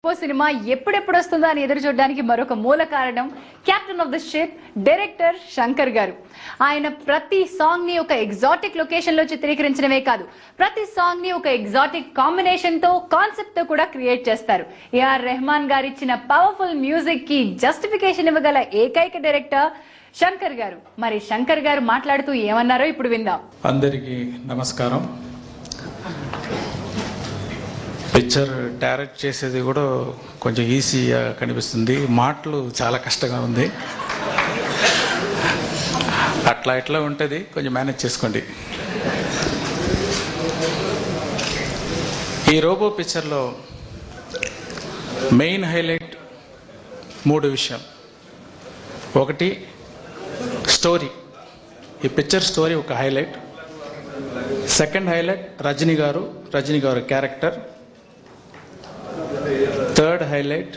Robo cinema ఎప్పుడెప్పుడు వస్తుందో అని ఎదురు చూడడానికి మరొక మూల కారణం captain of the ship director Shankar గారు. ఆయన ప్రతి సాంగ్ ని ఒక ఎగ్జాటిక్ లొకేషన్ లో చిత్రీకరించడమే కాదు, ప్రతి సాంగ్ ని ఒక ఎగ్జాటిక్ కాంబినేషన్ తో, కాన్సెప్ట్ తో కూడా క్రియేట్ చేస్తారు. ఏఆర్ రెహమాన్ గారు ఇచ్చిన పవర్ఫుల్ మ్యూజిక్ కి జస్టిఫికేషన్ ఇవ్వగల ఏకైక డైరెక్టర్ శంకర్ గారు. మరి శంకర్ గారు మాట్లాడుతూ ఏమన్నారో ఇప్పుడు విందాం. అందరికీ నమస్కారం. పిక్చర్ డైరెక్ట్ చేసేది కూడా కొంచెం ఈజీగా కనిపిస్తుంది, మాటలు చాలా కష్టంగా ఉంది. అట్లా ఎట్లా ఉంటుంది, కొంచెం మేనేజ్ చేసుకోండి. ఈ రోబో పిక్చర్లో మెయిన్ హైలైట్ 3 విషయం. ఒకటి స్టోరీ, ఈ పిక్చర్ స్టోరీ ఒక హైలైట్. సెకండ్ హైలైట్ రజనీ గారు character. Third highlight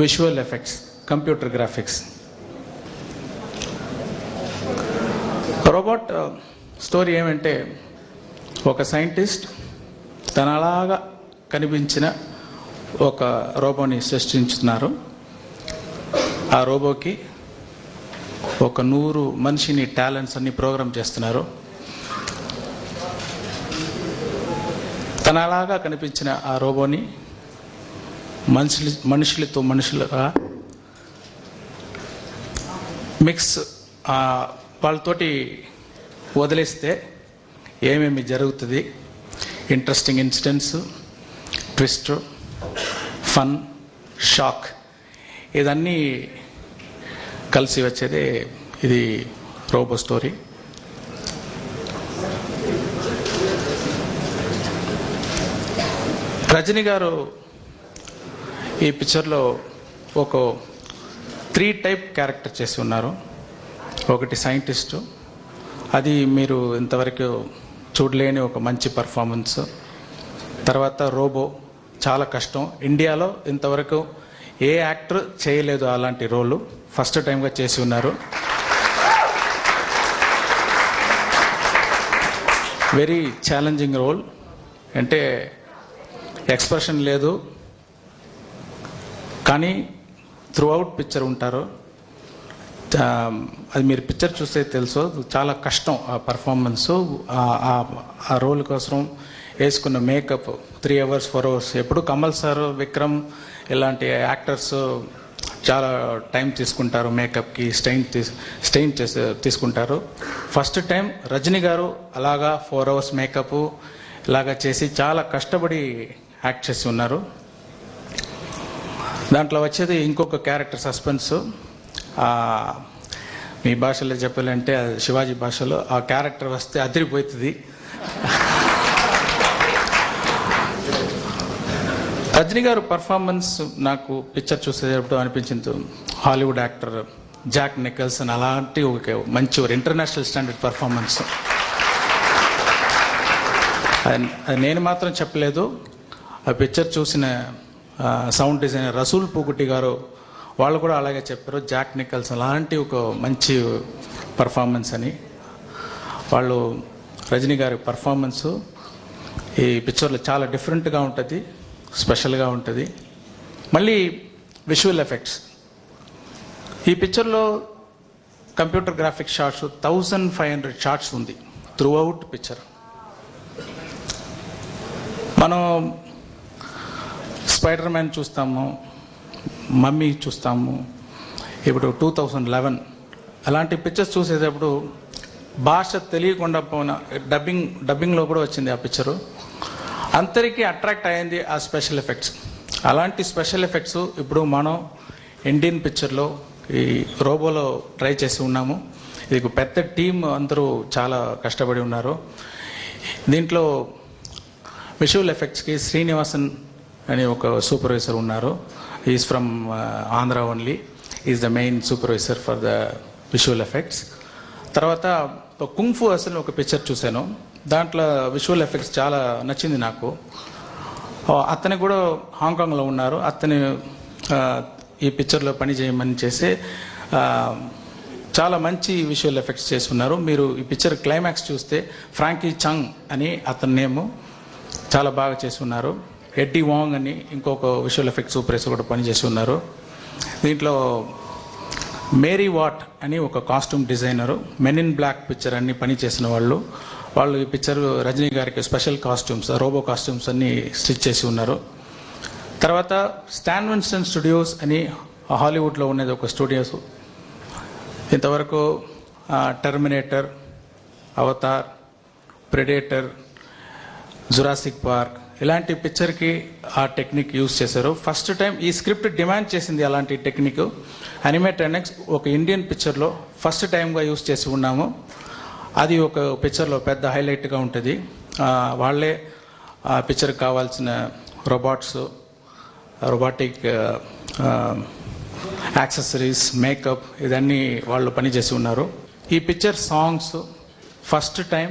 visual effects, computer graphics. Robot story ఏమంటే, ఒక సైంటిస్ట్ తనలాగా కనిపించిన ఒక రోబోని సృష్టించుతున్నారు. ఆ రోబోకి ఒక 100 మనిషిని టాలెంట్స్ అన్ని ప్రోగ్రామ్ చేస్తున్నారు. తనలాగా కనిపించిన ఆ రోబోని మనుషులతో మనుషులుగా మిక్స్ వాళ్ళతోటి వదిలేస్తే ఏమేమి జరుగుతుంది, interesting incidents, twist, fun, shock, ఇదన్నీ కలిసి వచ్చేదే ఇది రోబో స్టోరీ. రజనీ గారు ఈ పిక్చర్లో ఒక 3 టైప్ క్యారెక్టర్ చేసి ఉన్నారు. ఒకటి సైంటిస్టు, అది మీరు ఇంతవరకు చూడలేని ఒక మంచి పర్ఫార్మెన్స్. తర్వాత రోబో, చాలా కష్టం, ఇండియాలో ఇంతవరకు ఏ యాక్టర్ చేయలేదు అలాంటి రోలు, ఫస్ట్ టైంగా చేసి ఉన్నారు. వెరీ ఛాలెంజింగ్ రోల్, అంటే ఎక్స్ప్రెషన్ లేదు కానీ త్రూఅవుట్ పిక్చర్ ఉంటారు. అది మీరు పిక్చర్ చూస్తే తెలుసు, చాలా కష్టం ఆ పర్ఫార్మెన్సు. ఆ రోల్ కోసం వేసుకున్న మేకప్ 3 hours 4 hours. ఎప్పుడు కమల్ సార్, విక్రమ్ ఇలాంటి యాక్టర్స్ చాలా టైం తీసుకుంటారు మేకప్కి, స్టెయిన్ తీసుకుంటారు. ఫస్ట్ టైం రజనీ గారు అలాగా 4 hours మేకప్ ఇలాగా చేసి చాలా కష్టపడి యాక్ట్ చేసి ఉన్నారు. దాంట్లో వచ్చేది ఇంకొక క్యారెక్టర్ సస్పెన్స్. మీ భాషలో చెప్పాలంటే శివాజీ భాషలో ఆ క్యారెక్టర్ వస్తే అదిరిపోతుంది. రజనీ గారు పర్ఫార్మెన్స్ నాకు పిక్చర్ చూసేటప్పుడు అనిపించింది హాలీవుడ్ యాక్టర్ జాక్ నికల్సన్ అలాంటి ఒక మంచి ఇంటర్నేషనల్ స్టాండర్డ్ పర్ఫార్మెన్స్. అది నేను మాత్రం చెప్పలేదు, ఆ పిక్చర్ చూసిన సౌండ్ డిజైనర్ రసూల్ పూకుటి గారు వాళ్ళు కూడా అలాగే చెప్పారు, జాక్ నికల్సన్ అలాంటి ఒక మంచి పర్ఫార్మెన్స్ అని. వాళ్ళు రజనీ గారి పర్ఫార్మెన్సు ఈ పిక్చర్లో చాలా డిఫరెంట్గా ఉంటుంది, స్పెషల్గా ఉంటుంది. మళ్ళీ విజువల్ ఎఫెక్ట్స్, ఈ పిక్చర్లో కంప్యూటర్ గ్రాఫిక్స్ షాట్స్ 1500 షాట్స్ ఉంది త్రూఅవుట్ పిక్చర్. మనం స్పైడర్ మ్యాన్ చూస్తాము, మమ్మీ చూస్తాము, ఇప్పుడు 2011 అలాంటి పిక్చర్స్ చూసేటప్పుడు భాష తెలియకుండా పోయిన డబ్బింగ్లో కూడా వచ్చింది ఆ పిక్చరు. అందరికీ అట్రాక్ట్ అయ్యింది ఆ స్పెషల్ ఎఫెక్ట్స్. అలాంటి స్పెషల్ ఎఫెక్ట్స్ ఇప్పుడు మనం ఇండియన్ పిక్చర్లో ఈ రోబోలో ట్రై చేసి ఉన్నాము. ఇది ఒక పెద్ద టీం, అందరూ చాలా కష్టపడి ఉన్నారు. దీంట్లో విజువల్ ఎఫెక్ట్స్కి శ్రీనివాసన్ అని ఒక సూపర్వైజర్ ఉన్నారు. Is from Andhra only, is the main supervisor for the visual effects. తర్వాత కుంగ్ఫు అసలు ఒక పిక్చర్ చూశాను, దాంట్లో విజువల్ ఎఫెక్ట్స్ చాలా నచ్చింది నాకు. అతను కూడా హాంకాంగ్లో ఉన్నారు, అతను ఈ పిక్చర్లో పని చేయమని చేసి చాలా మంచి విజువల్ ఎఫెక్ట్స్ చేసి ఉన్నారు. మీరు ఈ పిక్చర్ క్లైమాక్స్ చూస్తే ఫ్రాంకీ చంగ్ అని అతని నేము, చాలా బాగా చేసి ఉన్నారు. ఎడ్డీ వాంగ్ అని ఇంకొక విజువల్ ఎఫెక్ట్స్ సూపర్వైజర్ కూడా పనిచేసి ఉన్నారు. దీంట్లో మేరీ వాట్ అని ఒక costume designer, men in black picture అన్ని పని చేసిన వాళ్ళు ఈ పిక్చర్ రజనీ గారికి స్పెషల్ కాస్ట్యూమ్స్, రోబో కాస్ట్యూమ్స్ అన్ని స్టిచ్ చేసి ఉన్నారు. తర్వాత స్టాన్ విన్స్టన్ స్టూడియోస్ అని హాలీవుడ్లో ఉన్నది ఒక స్టూడియోస్. ఇంతవరకు Terminator, Avatar, predator, Jurassic park ఇలాంటి పిక్చర్కి ఆ టెక్నిక్ యూజ్ చేశారు. ఫస్ట్ టైం ఈ స్క్రిప్ట్ డిమాండ్ చేసింది అలాంటి టెక్నిక్. అనిమేట్రానిక్స్ ఒక ఇండియన్ పిక్చర్లో ఫస్ట్ టైంగా యూజ్ చేసి ఉన్నాము. అది ఒక పిక్చర్లో పెద్ద హైలైట్గా ఉంటుంది. వాళ్ళే ఆ పిక్చర్కి కావాల్సిన రోబాటిక్ యాక్సెసరీస్, మేకప్ ఇదన్నీ వాళ్ళు పనిచేసి ఉన్నారు. ఈ picture songs first time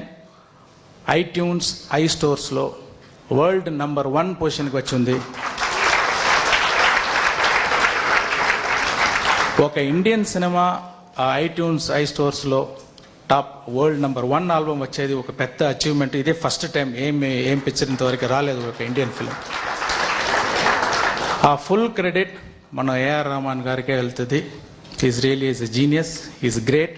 iTunes, ఐస్టోర్స్లో వరల్డ్ నంబర్ 1 పొజిషన్కి వచ్చింది. ఒక ఇండియన్ సినిమా ఐట్యూన్స్, ఐస్టోర్స్లో టాప్ వరల్డ్ నంబర్ 1 ఆల్బమ్ వచ్చేది ఒక పెద్ద అచీవ్మెంట్. ఇదే ఫస్ట్ టైం. ఏం పిక్చర్ ఇంతవరకు రాలేదు ఒక ఇండియన్ ఫిలిం. ఆ ఫుల్ క్రెడిట్ మన ఏఆర్ రెహమాన్ గారికే వెళ్తుంది. Is really is a genius, is great.